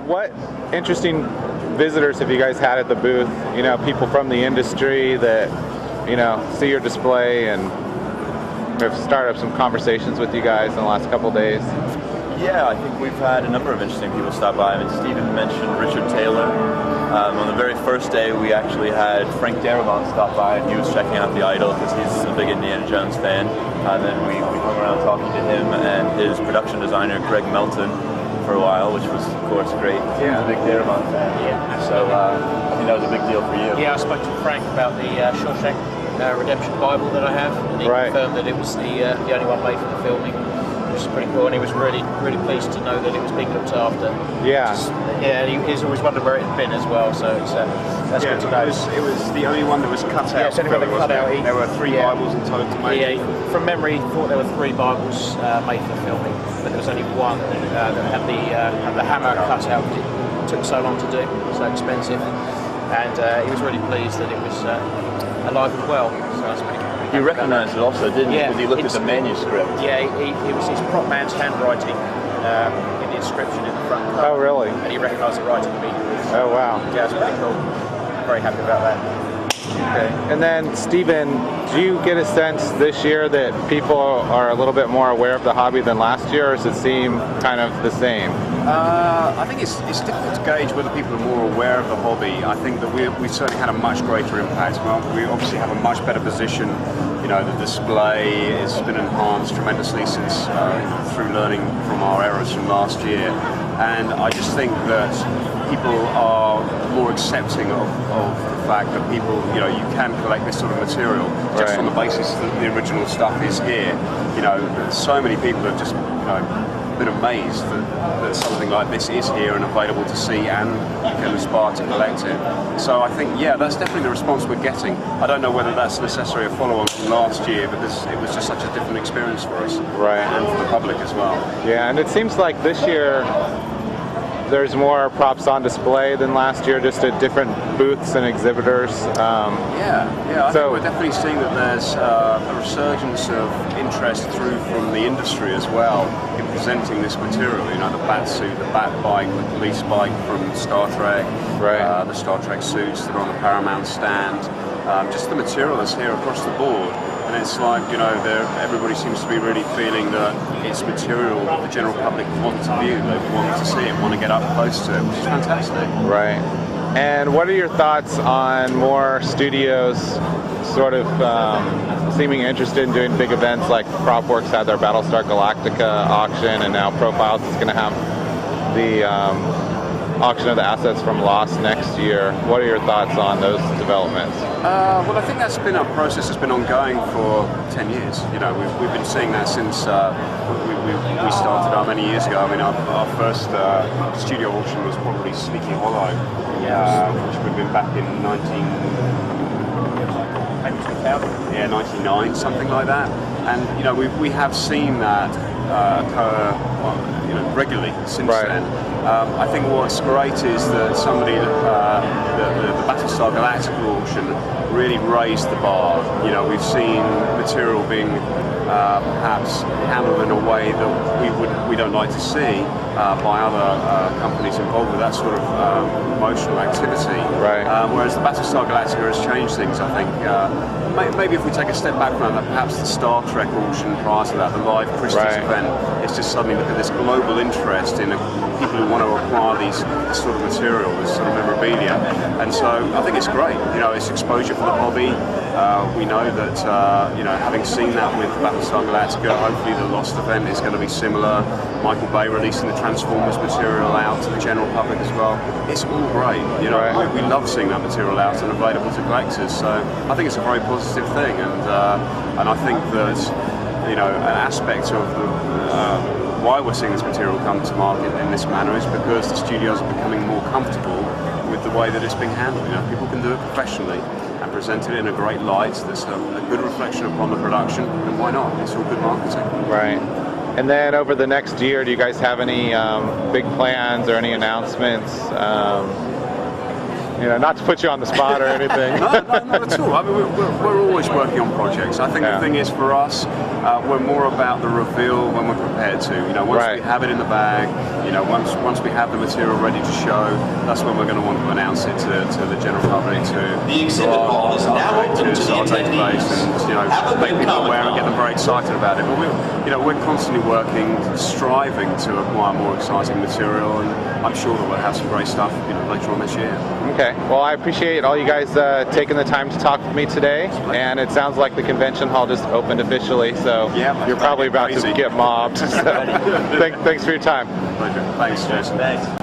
What interesting visitors have you guys had at the booth? You know, people from the industry that, you know, see your display and have started up some conversations with you guys in the last couple of days. Yeah, I think we've had a number of interesting people stop by. I mean, Stephen mentioned Richard Taylor. On the very first day, we actually had Frank Darabont stop by, and he was checking out the idol because he's a big Indiana Jones fan. Then we hung around talking to him and his production designer, Greg Melton, for a while, which was, of course, great. He was a big Darabont fan. Yeah. So I think that was a big deal for you. Yeah, I spoke to Frank about the Shawshank Redemption Bible that I have, and he confirmed that it was the only one made for the filming, which is pretty cool, and he was really pleased to know that it was being looked after. Yeah. And he's always wondered where it had been as well, so it's, that's good to know. It was the only one that was cut out. Yeah, it's only one that cut out. There were 3 Bibles in total to make. Yeah, from memory, he thought there were 3 Bibles made for the filming, but there was only one that had the hammer cut out because it took so long to do, so expensive, and he was really pleased that it was alive and well. So that's pretty cool. You recognised it also, didn't you? Yeah, because he looked at the manuscript. Yeah, it was his prop man's handwriting in the inscription in the front cover. Oh, really? And he recognised the writing immediately. Oh, wow. Yeah, it's pretty cool. Very happy about that. Okay. And then, Stephen, do you get a sense this year that people are a little bit more aware of the hobby than last year, or does it seem kind of the same? I think it's difficult to gauge whether people are more aware of the hobby. I think that we've certainly had a much greater impact. Well, we obviously have a much better position. You know, the display has been enhanced tremendously since through learning from our errors from last year. And I just think that people are more accepting of the fact that people, you know, you can collect this sort of material just on the basis that the original stuff is here. You know, so many people have just, you know, been amazed that something like this is here and available to see, and you can aspire to collect it. So I think, yeah, that's definitely the response we're getting. I don't know whether that's necessarily a follow-on from last year, because it was just such a different experience for us, and for the public as well. Yeah, and it seems like this year there's more props on display than last year, just at different booths and exhibitors. I think we're definitely seeing that there's a resurgence of interest through from the industry as well in presenting this material. You know, the bat suit, the bat bike, the police bike from Star Trek, the Star Trek suits that are on the Paramount stand, just the material that's here across the board. And it's like, you know, everybody seems to be really feeling that it's material that the general public want to view, they want to see it, want to get up close to it, which is fantastic. Right. And what are your thoughts on more studios sort of seeming interested in doing big events, like PropWorks had their Battlestar Galactica auction, and now Profiles is going to have the auction of the assets from Lost next year. What are your thoughts on those developments? Well, I think that's been a process that's been ongoing for 10 years. You know, we've been seeing that since we started out many years ago. I mean, our first studio auction was probably Sleepy Hollow, which would have been back in 99, something like that. And you know, we have seen that occur, you know, regularly since then. I think what's great is that the Battlestar Galactica auction really raised the bar. You know, we've seen material being perhaps handled in a way that we don't like to see by other companies involved with that sort of promotional activity. Whereas the Battlestar Galactica has changed things, I think. Maybe if we take a step back from that, perhaps the Star Trek auction prior to that, the live Christie's event, it's just suddenly look at this global interest in people who want to acquire this sort of material, this sort of memorabilia. And so I think it's great. You know, it's exposure for the hobby. We know that, you know, having seen that with Battlestar Galactica, hopefully the Lost event is going to be similar. Michael Bay releasing the Transformers material out to the general public as well. It's all great. You know, we love seeing that material out and available to collectors. So I think it's a very positive thing, and I think that, you know, an aspect of why we're seeing this material come to market in this manner is because the studios are becoming more comfortable with the way that it's being handled. You know, people can do it professionally and present it in a great light that's a good reflection upon the production, and why not? It's all good marketing. Right. And then over the next year, do you guys have any big plans or any announcements? You know, not to put you on the spot or anything. No, not at all. I mean, we're always working on projects. I think the thing is for us, We're more about the reveal when we're prepared to. Once we have it in the bag, once we have the material ready to show, that's when we're going to want to announce it to the general public, to our collectors, our database, and make people aware and get them very excited about it. But we're constantly working, striving to acquire more exciting material, and I'm sure that we'll have some great stuff later on this year. Okay. Well, I appreciate all you guys taking the time to talk with me today, and it sounds like the convention hall just opened officially, so you're probably about to get mobbed. So thanks for your time. Pleasure. Thanks, Jason. Thanks.